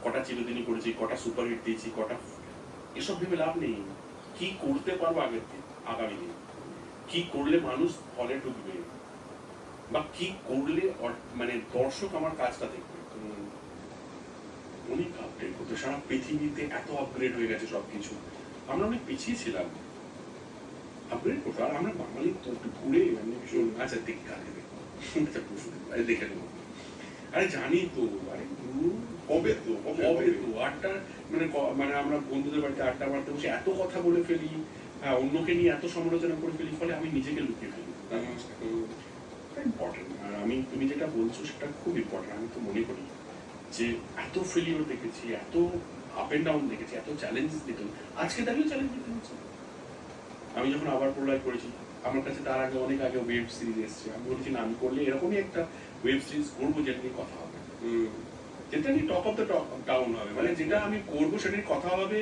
কটা চিরদিনই করেছি, কটা সুপারহিট দিয়েছি, কটা, এসব ভেবে লাভ নেই। কি করতে পারবো আগের দিন, আগামী দিন, কি করলে মানুষ হলে ঢুকবে, বা কি করলে মানে দর্শক আমার কাজটা দেখবে। অনেক আপডেট করতে, সারা পৃথিবীতে এত আপগ্রেড হয়ে গেছে সবকিছু, আমরা অনেক পিছিয়ে ছিলাম আপগ্রেড করতে। আর আমরা বাঙালি তো একটু ঘুরে মানে ভীষণ, আচ্ছা দেখি কাকে দেখবো, আচ্ছা পরশু দেখে নেবো, আরে জানি তো, আরে হবে তো হবে তো আড্ডা, মানে মানে আমরা বন্ধুদের বাড়িতে আড্ডা মারতে বসে এত কথা বলে ফেলি, হ্যাঁ অন্যকে নিয়ে এত সমালোচনা করে ফেলি, ফলে আমি নিজেকে লুকিয়ে ফেলি। ইম্পর্টেন্ট। আর আমি, তুমি যেটা বলছো সেটা খুব ইম্পর্টেন্ট। আমি তো মনে করি যে এত ফেলিওর দেখেছি, এত আপ এন্ড ডাউন দেখেছি, এত চ্যালেঞ্জেস দিতে, আজকে দাঁড়িয়ে চ্যালেঞ্জ দিতে হচ্ছে। আমি যখন আবার প্রলয় করেছি, আমার কাছে তার আগে অনেক আগে ওয়েব সিরিজ এসছে, আমি বলেছি না আমি করলে এরকমই একটা ওয়েব সিরিজ করবো যেটা নিয়ে কথা হবে, যেটা নিয়ে top of the top down হবে, মানে যেটা আমি করবো সেটা নিয়ে কথা হবে,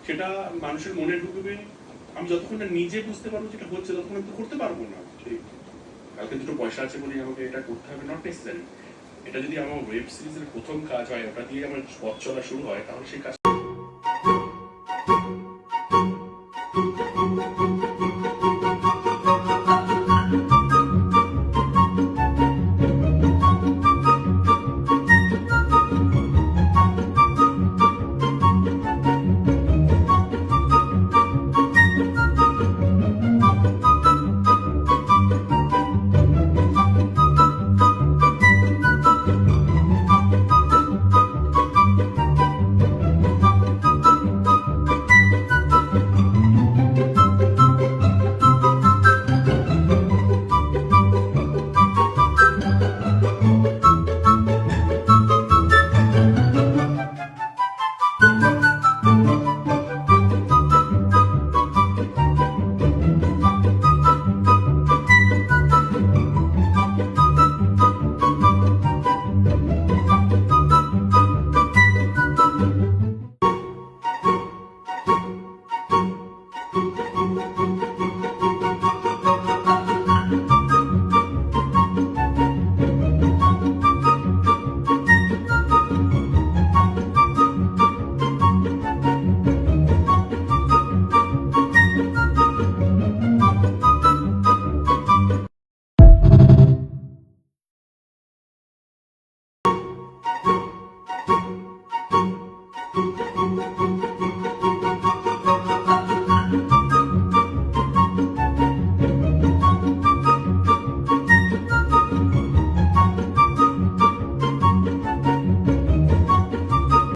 সেটা মানুষের মনে ঢুকবে। আমি যতক্ষণ না নিজে বুঝতে পারবো যেটা হচ্ছে ততক্ষণ আমি তো করতে পারবো না। ঠিক, কালকে দুটো পয়সা আছে বলে আমাকে এটা করতে হবে, নট নেসেসারি। এটা যদি আমার ওয়েব সিরিজের প্রথম কাজ হয়, ওটা দিয়ে আমার পথ চলা শুরু হয়, তাহলে সেই কাজ